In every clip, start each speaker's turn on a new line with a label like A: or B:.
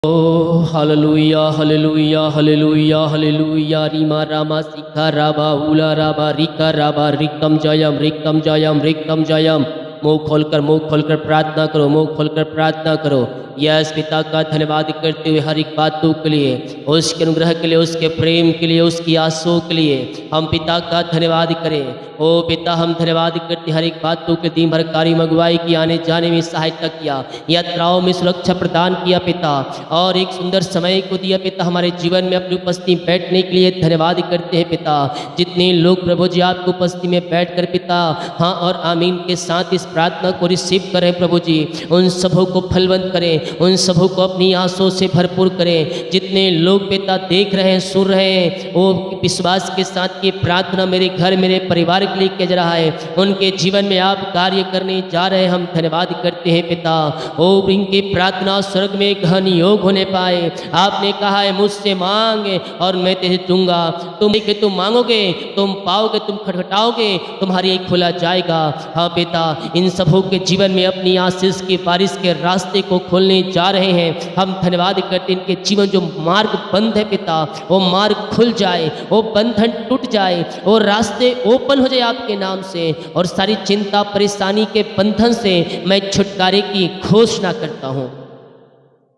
A: ओ hallelujah hallelujah hallelujah hallelujah रीमा रामा सिखा राबा उला राबा रिका राबा रिकम जयम। मुंह खोलकर प्रार्थना करो, मुंह खोलकर प्रार्थना करो। यस पिता का धन्यवाद करते हुए हर एक बातों के लिए, उसके अनुग्रह के लिए, उसके प्रेम के लिए, उसकी आंसू के लिए हम पिता का धन्यवाद करें। ओ पिता, हम धन्यवाद करते हर एक बातों के दिन भर कार्य अगुवाई की, आने जाने में सहायता किया, यात्राओं में सुरक्षा प्रदान किया पिता, और एक सुंदर समय को दिया पिता। हमारे जीवन में अपनी उपस्थिति में बैठने के लिए धन्यवाद करते हैं पिता। जितने लोग प्रभु जी आपकी उपस्थिति में बैठ कर पिता हाँ और आमीन के साथ इस प्रार्थना को रिसीव करें प्रभु जी, उन सबों को फलवंत करें, उन सबों को अपनी आंसों से भरपूर करें। जितने लोग पिता देख रहे हैं, सुन रहे हैं, वो विश्वास के साथ ये प्रार्थना मेरे घर मेरे परिवार के लिए किया जा रहा है, उनके जीवन में आप कार्य करने जा रहे हैं। हम धन्यवाद करते हैं पिता। ओ इनकी प्रार्थना स्वर्ग में गहन योग होने पाए। आपने कहा है मुझसे मांग और मैं तुझे दूंगा, तुम देखे तुम मांगोगे, तुम पाओगे, तुम खटखटाओगे, तुम्हारी खुला जाएगा। हाँ पिता, इन सबों के जीवन में अपनी आशीष की बारिश के रास्ते को खोलने जा रहे हैं। हम धन्यवाद करते हैं इनके जीवन जो मार्ग बंद है पिता, वो मार्ग खुल जाए, वो बंधन टूट जाए, वो रास्ते ओपन हो जाए आपके नाम से, और सारी चिंता परेशानी के बंधन से मैं छुटकारे की घोषणा करता हूँ।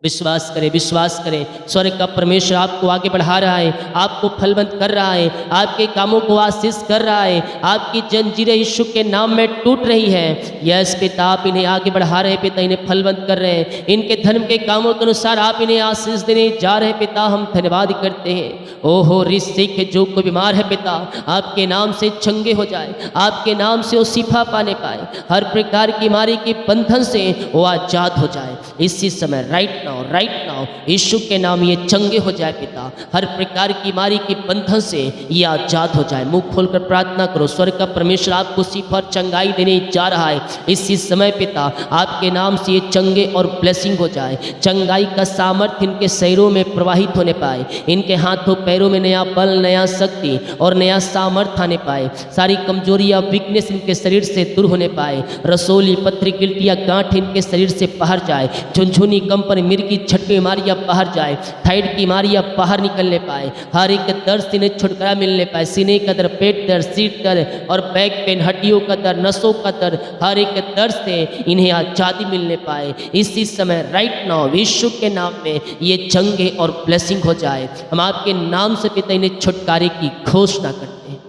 A: विश्वास करें, विश्वास करें, स्वर्ग का परमेश्वर आपको आगे बढ़ा रहा है, आपको फलवंत कर रहा है, आपके कामों को आशीष कर रहा है, आपकी जंजीरें यीशु के नाम में टूट रही है। यस पिता, आप इन्हें आगे बढ़ा रहे हैं पिता, इन्हें फलवंत कर रहे हैं, इनके धर्म के कामों के अनुसार आप इन्हें आशीष देने जा रहे हैं पिता। हम धन्यवाद करते हैं। ओहो ऋषिक जो कोई बीमार है पिता, आपके नाम से चंगे हो जाए, आपके नाम से वो शिफा पाने पाए, हर प्रकार की बीमारी के बंधन से वो आजाद हो जाए इसी समय। राइट नाउ यीशु के नाम ये चंगे हो जाए पिता, हर प्रकार की बीमारी के बंधन से ये आजाद हो जाए। मुंह खोलकर प्रार्थना करो। स्वर्ग का परमेश्वर आपको शिफा और चंगाई देने जा रहा है इसी समय पिता। आपके नाम से ये चंगे और ब्लेसिंग हो जाए, चंगाई का सामर्थ्य इनके शरीरों में प्रवाहित होने पाए, इनके हाथों पैरों में नया बल, नया शक्ति और नया सामर्थ्य आने पाए, सारी कमजोरियां वीकनेस इनके शरीर से दूर होने पाए, रसोली पथरी गिल्टियाँ गांठ इनके शरीर से बाहर जाए, झुनझुनी कंपन मिर्गी छटकी बीमारियां बाहर जाए, थायराइड की बीमारियां बाहर निकलने पाए, हर एक दर्द से इन्हें छुटकारा मिलने पाए, सीने का दर्द, पेट दर्द, सीट दर्द और बैक पेन, हड्डियों का दर्द, नसों का दर्द, हर एक दर्द से इन्हें आजादी मिलने पाए इसी समय। राइट नाउ यीशु के नाम में ये चंगे और ब्लेसिंग हो जाए। हम आपके नाम से पिता इन्हें छुटकारे की घोषणा करते हैं।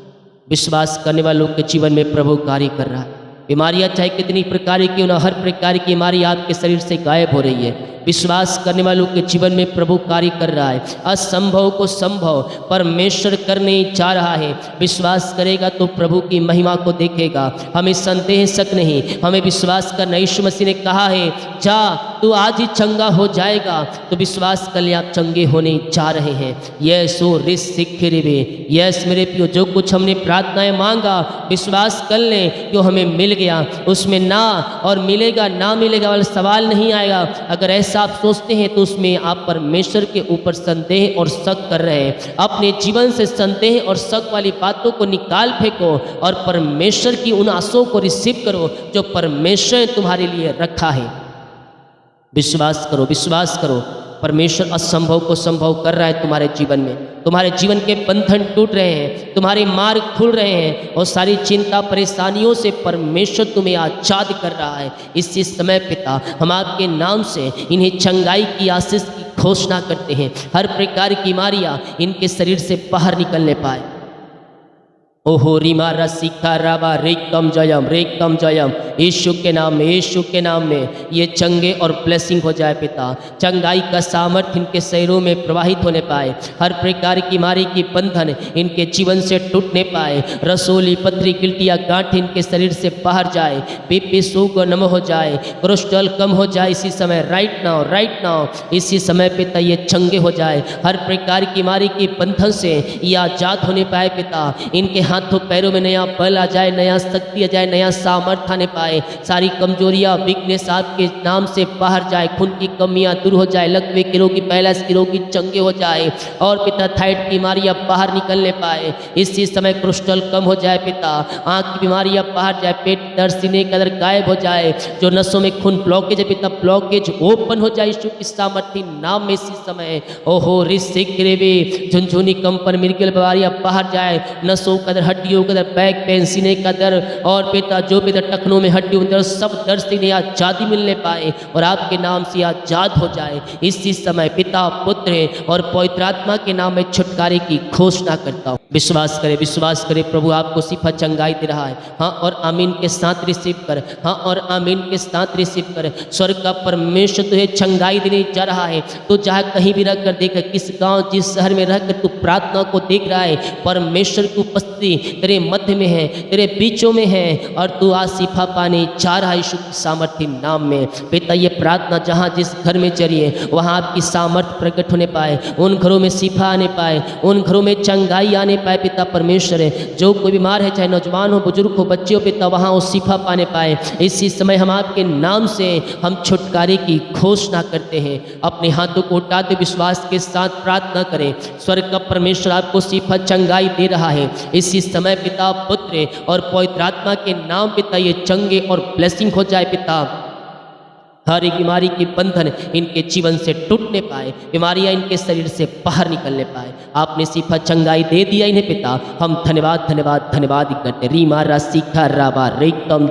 A: विश्वास करने वालों के जीवन में प्रभु कार्य कर रहा है। बीमारियां चाहे कितनी प्रकार की हो, हर प्रकार की बीमारी आपके शरीर से गायब हो रही है। विश्वास करने वालों के जीवन में प्रभु कार्य कर रहा है। असंभव को संभव परमेश्वर करने जा रहा है। विश्वास करेगा तो प्रभु की महिमा को देखेगा। हमें संदेह शक नहीं, हमें विश्वास करना। यीशु मसीह ने कहा है जा तू आज ही चंगा हो जाएगा, तो विश्वास कर ले आप चंगे होने जा रहे हैं। यस ओ ऋषिखिरिबे, यस मेरे प्रियो, जो कुछ हमने प्रार्थनाएं मांगा विश्वास कर ले कि हमें मिल गया, उसमें ना और मिलेगा ना मिलेगा वाला सवाल नहीं आएगा। अगर ऐसा आप सोचते हैं तो उसमें आप परमेश्वर के ऊपर संदेह और शक कर रहे हैं। अपने जीवन से संदेह और शक वाली बातों को निकाल फेंको और परमेश्वर की उन आशाओं को रिसीव करो जो परमेश्वर ने तुम्हारे लिए रखा है। विश्वास करो, विश्वास करो, परमेश्वर असंभव को संभव कर रहा है तुम्हारे जीवन में। तुम्हारे जीवन के बंधन टूट रहे हैं, तुम्हारे मार्ग खुल रहे हैं, और सारी चिंता परेशानियों से परमेश्वर तुम्हें आजाद कर रहा है इसी समय पिता। हम आपके नाम से इन्हें चंगाई की आशीष की घोषणा करते हैं। हर प्रकार की बीमारियां इनके शरीर से बाहर निकलने पाए। ओहो रीमा रसिका राबा रेकम जयम। यीशु के नाम में, यीशु के नाम में ये चंगे और ब्लेसिंग हो जाए पिता। चंगाई का सामर्थ्य इनके शरीरों में प्रवाहित होने पाए, हर प्रकार की बीमारी की बंधन इनके जीवन से टूटने पाए, रसोली पथरी गिल्टियाँ गांठ इनके शरीर से बाहर जाए, बीपी शुगर नम हो जाए, कोलेस्ट्रॉल कम हो जाए इसी समय। राइट नाउ इसी समय पिता ये चंगे हो जाए, हर प्रकार की बीमारी की बंधन से ये आजाद होने पाए पिता। इनके हाथों पैरों में नया बल आ जाए, नया शक्ति आ जाए, नया सामर्थ्य आने पाए, पाए, सारी कमजोरियाँ वीकनेस आपके नाम से बाहर जाए, खून की कमियाँ दूर हो जाए, लकवे के रोगी, पैलास के रोगी चंगे हो जाए और पिता थायराइड की बीमारियाँ बाहर निकलने पाए, इसी समय कोलेस्ट्रॉल कम हो जाए पिता, आँख की बीमारियाँ बाहर जाए, पेट दर्द, सीने का दर्द गायब हो जाए, जो नसों में खून ब्लॉकेज है पिता ब्लॉकेज ओपन हो जाए यीशु की सामर्थी नाम में इसी समय। ओहो ऋषिक रेवे झुनझुनी कंपन मिर्गल बीमारियाँ बाहर जाए, नसों का दर्द, हड्डियों का दर्द, बैक पेन, सीने का दर्द और पिता जो पिता टखनों में हड्डियों में दर्द, सब दर्द से इन्हें आजादी मिलने पाए और आपके नाम से आजाद हो जाए इसी समय। पिता पुत्र और पवित्र आत्मा के नाम में छुटकारे की घोषणा करता हूँ। विश्वास करे प्रभु आपको सिफा चंगाई दे रहा है। हाँ और आमीन के साथ रिसीव कर, हाँ और आमीन के साथ रिसीव कर। स्वर्ग का परमेश्वर तुझे चंगाई देने जा रहा है। तो चाहे कहीं भी रह कर देख, किस गांव जिस शहर में रहकर तू प्रार्थना को देख रहा है, परमेश्वर की उपस्थिति तेरे मध्य में है, तेरे बीचों में है और तू आज सिफा पाने जा रहा है यीशु की सामर्थ्य नाम में। पिता ये प्रार्थना जहाँ जिस घर में चलिए वहाँ आपकी सामर्थ्य प्रकट होने पाए, उन घरों में सिफा आने पाए, उन घरों में चंगाई आने पाए पिता परमेश्वर है। जो कोई बीमार है, चाहे नौजवान हो, बुजुर्ग हो, बच्चे हो पिता, वहाँ वो सिफा पाने पाए। इसी समय हम आपके नाम से हम छुटकारे की घोषणा करते हैं। अपने हाथों को उठाते विश्वास के साथ प्रार्थना करें। स्वर्ग का परमेश्वर आपको सिफा चंगाई दे रहा है इसी समय पिता पुत्र और पवित्र आत्मा के नाम पिता ये चंगे और ब्लेसिंग हो जाए पिता। हर एक बीमारी की बंधन इनके जीवन से टूटने पाए, बीमारियां इनके शरीर से बाहर निकलने पाए। आपने सिफा चंगाई दे दिया इन्हें पिता, हम धन्यवाद धन्यवाद धन्यवाद ही करते। रीमा रा सीखा राबा रेकम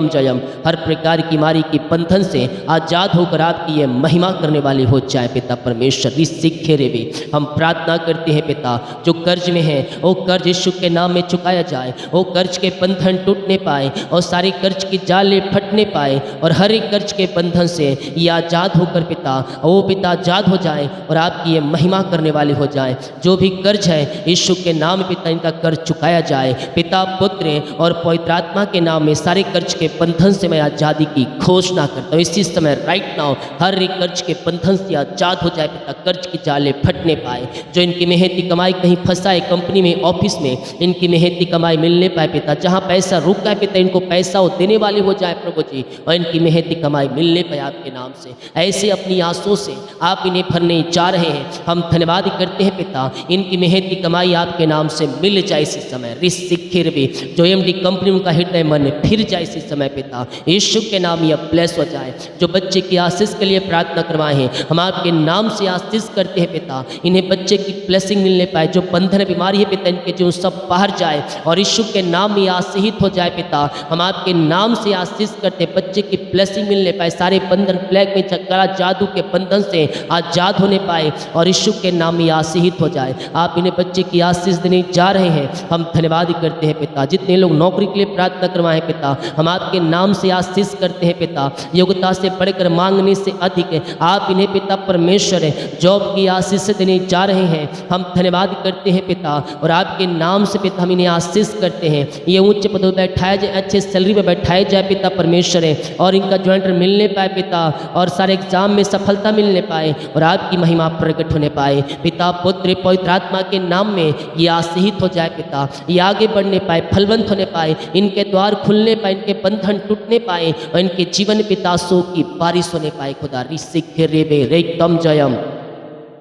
A: जयम। हर प्रकार की बीमारी की बंधन से आजाद होकर आपकी ये महिमा करने वाली हो जाए पिता परमेश्वर। सीखे रे भी हम प्रार्थना करते हैं पिता, जो कर्ज में है वो कर्ज यीशु के नाम में चुकाया जाए, वो कर्ज के बंधन टूटने पाए और सारे कर्ज की जाले फटने पाए और हर एक कर्ज के बंधन से ये आजाद होकर पिता, वो पिता आजाद हो जाए और आपकी ये महिमा करने वाले हो जाए। जो भी कर्ज है यीशु के नाम में पिता इनका कर्ज चुकाया जाए पिता पुत्र और पवित्र आत्मा के नाम में। सारे कर्ज के बंधन से मैं आजादी की घोषणा करता हूँ इसी समय राइट नाउ। हर एक कर्ज के बंधन से आजाद हो जाए पिता, कर्ज की जाले फटने पाए। जो इनकी मेहनती कमाई कहीं फंसा है, कंपनी में, ऑफिस में, इनकी मेहनती कमाई मिलने पाए पिता। जहाँ पैसा रुका है पिता, इनको पैसा वो देने वाले हो जाए प्रभु जी, और इनकी मेहनती कमाई मिलने पाए आपके नाम से। ऐसे अपनी आंसुओं से आप इन्हें भरने जा रहे हैं। हम धन्यवाद करते हैं पिता, इनकी मेहनती कमाई आपके नाम से मिल जाए इसी समय। रिसिखिर भी जो एमडी कंपनी उनका हृदय मन फिर जाए इसी समय पिता, यीशु के नाम यह ब्लेस हो जाए। जो बच्चे की आशीष के लिए प्रार्थना करवाए हैं, हम आपके नाम से आशीष करते हैं पिता, इन्हें बच्चे की ब्लेसिंग मिलने पाए। जो बंधन बीमारी है पिता इनके जो सब बाहर जाए और यीशु के नाम में आशीषित हो जाए पिता। हम आपके नाम से आशीष करते, बच्चे की ब्लेसिंग मिलने पाए, सारे बंधन ब्लैक में चक्करा जादू के बंधन से आजाद होने पाए और यीशु के नाम में आशीषित हो जाए। आप इन्हें बच्चे की आशीष देने जा रहे हैं, हम धन्यवाद करते हैं पिता। जितने लोग नौकरी के लिए प्रार्थना करवाएं पिता, हम आपके नाम से आशीष करते हैं पिता। योग्यता से बढ़कर मांगने से अधिक आप इन्हें पिता परमेश्वर जॉब की आशीष देने जा रहे हैं, हम धन्यवाद करते हैं पिता। और आपके नाम से पिता हम इन्हें आशीष करते हैं, ये ऊंचे पदों पर बैठाया जाए, अच्छे सैलरी पर बैठाया जाए पिता परमेश्वर और इनका ज्वाइंटर मिलने पाए पिता, और सारे एग्जाम में सफलता मिलने पाए और आपकी महिमा प्रकट होने पाए पिता पुत्र पवित्र आत्मा के नाम में। ये आशीषित हो जाए पिता, ये आगे बढ़ने पाए, फलवंत होने पाए, इनके द्वार खुलने पाए, इनके बंधन टूटने पाए और इनके जीवन पिता सो की बारिश होने पाए। खुदा रिसिख रेबे रेकम जयम,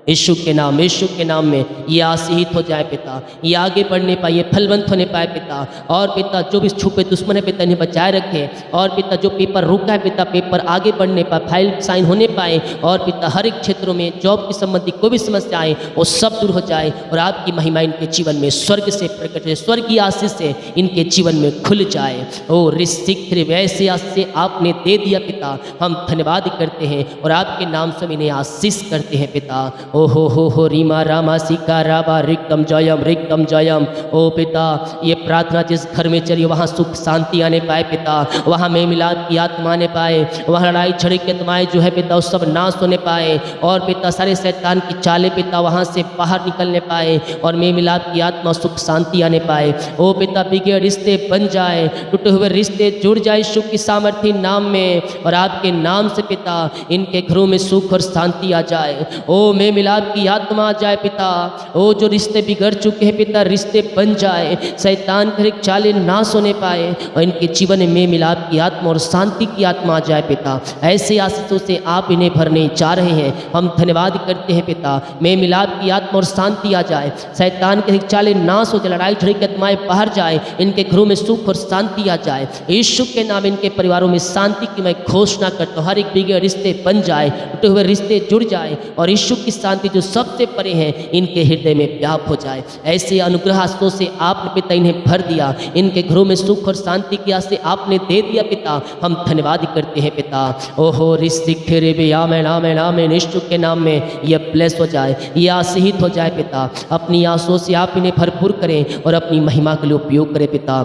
A: यीशु के नाम में ये आशीषित हो जाए पिता, ये आगे बढ़ने पाए, ये फलवंत होने पाए पिता। और पिता जो भी छुपे दुश्मन है पिता इन्हें बचाए रखे, और पिता जो पेपर रुका है पिता पेपर आगे बढ़ने पाए, फाइल साइन होने पाए, और पिता हर एक क्षेत्रों में जॉब की संबंधी कोई भी समस्या आए वो सब दूर हो जाए और आपकी महिमा इनके जीवन में स्वर्ग से प्रकट है, स्वर्ग की आशीष से इनके जीवन में खुल जाए। ओ रिसिख वैसे आशीष आपने दे दिया पिता, हम धन्यवाद करते हैं और आपके नाम से इन्हें आशीष करते हैं पिता। ओ हो रीमा रामा सीका राबा रिकम जयम। ओ पिता ये प्रार्थना जिस घर में चली वहाँ सुख शांति आने पाए पिता, वहाँ में मिलाद की आत्मा आने पाए, वहाँ लड़ाई झड़े की आत्माएं जो है पिता उस सब नाश होने पाए, और पिता सारे शैतान की चाले पिता वहाँ से बाहर निकलने पाए और में मिलाद की आत्मा सुख शांति आने पाए। ओ पिता बिगड़े रिश्ते बन जाए, टूटे हुए रिश्ते जुड़ जाए यीशु की सामर्थ्य नाम में, और आपके नाम से पिता इनके घरों में सुख और शांति आ जाए। ओ में मिलाप की आत्मा आ जाए पिता। ओ जो रिश्ते बिगड़ चुके हैं पिता, रिश्ते बन जाए, शैतान के चाले नाश होने पाए और इनके जीवन में मेल मिलाप की आत्मा और शांति की आत्मा आ जाए पिता। ऐसे आशीषों से आप इन्हें भरने जा रहे हैं, हम धन्यवाद करते हैं पिता। मेल मिलाप की आत्मा और शांति आ जाए, शैतान के चाले नाश हो जाए, लड़ाई झगड़े की आत्माएं बाहर जाए, इनके घरों में सुख और शांति आ जाए। यीशु के नाम इनके परिवारों में शांति की मैं घोषणा करता हूँ। हर एक बिगड़े रिश्ते बन जाए, टूटे हुए रिश्ते जुड़ जाए और यीशु की शांति जो सबसे परे है इनके हृदय में व्याप हो जाए। ऐसे अनुग्रह आशीषों से आपने पिता इन्हें भर दिया, इनके घरों में सुख और शांति की आस से आपने दे दिया पिता। हम धन्यवाद करते हैं पिता। ओहो रिश्तिक रे बे आमेन आमेन आमेन। यीशु के नाम में यह ब्लेस हो जाए, यह आशीषित हो जाए पिता। अपनी आंसुओं से आप इन्हें भरपूर करें और अपनी महिमा के लिए उपयोग करें पिता।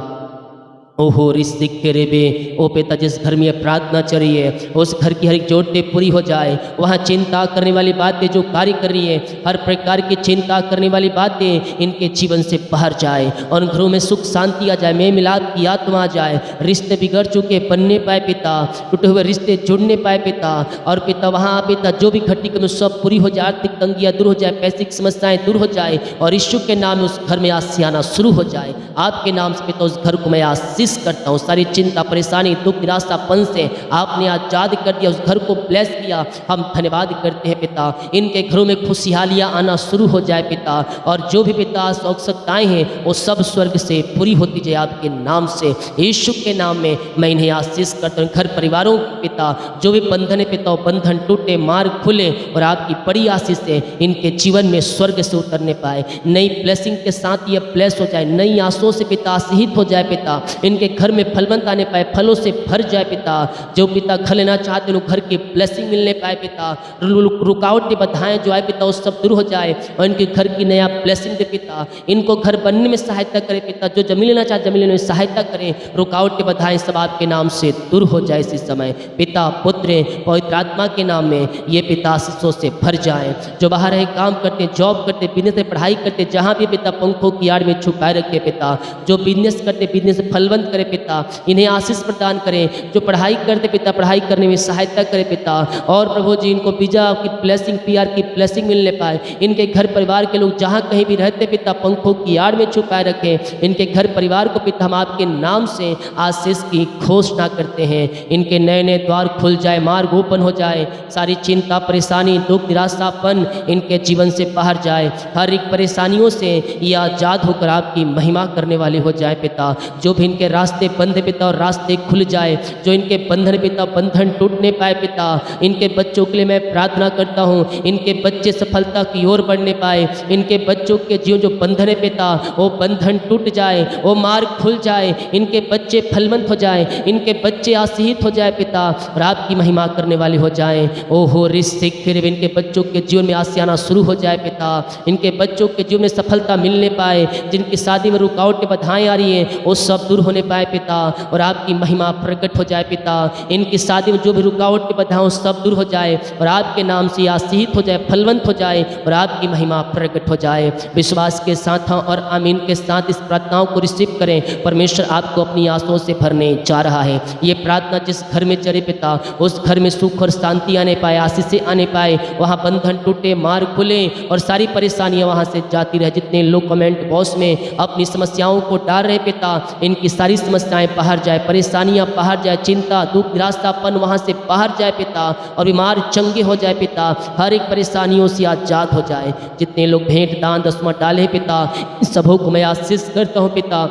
A: ओहो रिश्तिक के रेबे, ओ पिता जिस घर में ये प्रार्थना चल रही है उस घर की हर एक जरूरतें पूरी हो जाए। वहाँ चिंता करने वाली बातें जो कार्य कर रही है, हर प्रकार की चिंता करने वाली बातें इनके जीवन से बाहर जाए और घरों में सुख शांति आ जाए, मेल मिलाप की आत्मा आ जाए। रिश्ते बिगड़ चुके बनने पाए पिता, टूटे हुए रिश्ते जुड़ने पाए पिता। और पिता वहाँ पिता जो भी घटी कमी सब पूरी हो जाए, आर्थिक तंगियाँ दूर हो जाए, पैसे की समस्याएं दूर हो जाए और यीशु के नाम में उस घर में आसियाना शुरू हो जाए। आपके नाम से पिता उस घर को मैं आशीष करता हूँ। सारी चिंता परेशानी दुख निराशापन से आपने आजाद कर दिया, उस घर को ब्लेस किया। हम धन्यवाद करते हैं पिता। इनके घरों में खुशहालियाँ आना शुरू हो जाए पिता और जो भी पिता आवश्यकताएं हैं वो सब स्वर्ग से पूरी होती जाए आपके नाम से। यीशु के नाम में मैं इन्हें आशीष करता हूँ। घर परिवारों पिता जो भी बंधन है पिता, बंधन टूटे, मार्ग खुले और आपकी बड़ी आशीष से इनके जीवन में स्वर्ग से उतरने पाए। नई ब्लेसिंग के साथ ये ब्लेस हो जाए, नई आंसुओं से पिता आशीषित हो जाए पिता। इनके घर में फलवंत आने पाए, फलों से भर जाए पिता। जो पिता घर लेना चाहते हैं घर की ब्लेसिंग मिलने पाए पिता। रुकावटें बाधाएं जो आए पिता वो सब दूर हो जाए और इनके घर की नया ब्लेसिंग दे पिता। इनको घर बनने में सहायता करे पिता, जो जमीन लेना चाहे जमीन लेने में सहायता करें। रुकावटें बाधाएं सब आपके नाम से दूर हो जाए इसी समय पिता, पुत्र पवित्र आत्मा के नाम में ये पिता आशीषों से भर जाए। जो बाहर है काम करते, जॉब करते, बिजनेस में पढ़ाई करते, जहाँ भी पिता पंखों की आड़ में छुपाए रखे पिता। जो बिजनेस करते बिजनेस फलवंत करे पिता, इन्हें आशीष प्रदान करें। जो पढ़ाई करते पिता पढ़ाई करने में सहायता करे पिता। और प्रभु जी इनको वीजा की ब्लेसिंग, पीआर की ब्लेसिंग मिलने पाए। इनके घर परिवार के लोग जहाँ कहीं भी रहते पिता पंखों की आड़ में छुपाए रखें। इनके घर परिवार को पिता हम आपके नाम से आशीष की घोषणा करते हैं। इनके नए नए द्वार खुल जाए, मार्ग ओपन हो जाए, सारी चिंता परेशानी दुख निराशापन इनके जीवन से बाहर जाए। हर एक परेशानियों से ये आजाद होकर आपकी महिमा करने वाले हो जाए पिता। जो भी इनके रास्ते बंद पिता और रास्ते खुल जाए, जो इनके बंधन पिता बंधन टूटने पाए पिता। इनके बच्चों के लिए मैं प्रार्थना करता हूँ, इनके बच्चे सफलता की ओर बढ़ने पाए। इनके बच्चों के जीवन जो बंधन है पिता वो बंधन टूट जाए, वो मार्ग खुल जाए। इनके बच्चे फलवंत हो जाए, इनके बच्चे आशीषित हो जाए पिता और आपकी महिमा करने वाले हो जाए। ओहो रिश्ते फिर इनके बच्चों के जीवन में आसियाना शुरू हो जाए पिता। इनके बच्चों के जीवन में सफलता मिलने पाए। जिनकी शादी में रुकावटें बाधाएं आ रही हैं वो सब दूर होने पाए पिता और आपकी महिमा प्रकट हो जाए पिता। इनकी शादी में जो भी रुकावटें बाधाएं सब दूर हो जाए और आपके नाम से आशीषित हो जाए, फलवंत हो जाए और आपकी महिमा प्रकट हो जाए। विश्वास के साथ और आमीन के साथ इस प्रार्थनाओं को रिसीव करें। परमेश्वर आपको अपनी आंसुओं से भरने जा रहा है। ये प्रार्थना जिस घर में चले पिता उस घर में सुख और शांति आने पाए, आशीषें आने पाए, वहाँ बंधन टूटे, मार्ग खुले और सारी परेशानियाँ वहाँ से जाती रहे। जितने लोग कमेंट बॉक्स में अपनी समस्याओं को डाल रहे पिता, इनकी सारी समस्याएं बाहर जाए, परेशानियां बाहर जाए, चिंता दुख निराशापन वहाँ से बाहर जाए पिता और बीमार चंगे हो जाए पिता। हर एक परेशानियों से आजाद हो जाए। जितने लोग भेंट दान दसवां डाले पिता इन सबों को मैं आशीष करता हूँ पिता।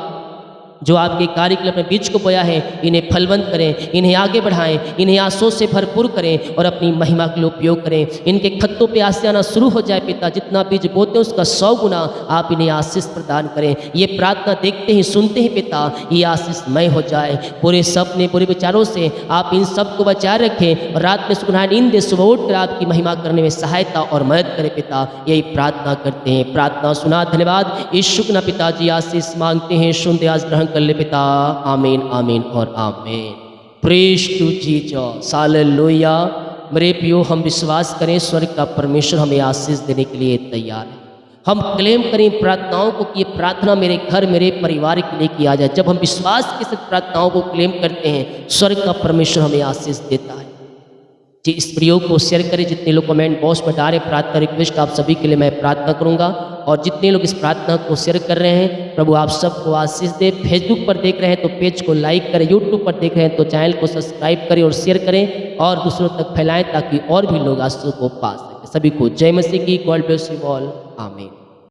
A: जो आपके कार्य के लिए अपने बीज को बोया है इन्हें फलवंत करें, इन्हें आगे बढ़ाएं, इन्हें आंसुओं से भरपूर करें और अपनी महिमा के लिए उपयोग करें। इनके खत्तों पे आशीष आना शुरू हो जाए पिता। जितना बीज बोते हैं उसका 100 गुना आप इन्हें आशीष प्रदान करें। ये प्रार्थना देखते ही सुनते ही पिता ये आशीषमय हो जाए। पूरे सपने बुरे विचारों से आप इन सब को बचाए रखें और रात में सुखनाई नींद दे, सुबह उठकर आपकी महिमा करने में सहायता और मदद करें पिता। यही प्रार्थना करते हैं, प्रार्थना सुना। धन्यवाद यीशु के नाम पिताजी आशीष मांगते हैं, सुनते आज ग्रहण कर ले पिता। आमीन आमीन और आमीन। Praise to Jesus, hallelujah. मेरे प्रियो हम विश्वास करें स्वर्ग का परमेश्वर हमें आशीष देने के लिए तैयार है। हम क्लेम करें प्रार्थनाओं को कि ये प्रार्थना मेरे घर मेरे परिवार के लिए किया जाए। जब हम विश्वास के साथ प्रार्थनाओं को क्लेम करते हैं स्वर्ग का परमेश्वर हमें आशीष देता है। जी, इस वीडियो को शेयर करें। जितने लोग कमेंट बॉक्स में डालें प्रार्थना रिक्वेस्ट, आप सभी के लिए मैं प्रार्थना करूंगा। और जितने लोग इस प्रार्थना को शेयर कर रहे हैं, प्रभु आप सबको आशीष दे। फेसबुक पर देख रहे हैं तो पेज को लाइक करें, यूट्यूब पर देख रहे हैं तो चैनल को सब्सक्राइब करें और शेयर करें और दूसरों तक फैलाएं ताकि और भी लोग आशीष को पा सकें। सभी को जय मसीह की। God bless you all. आमीन।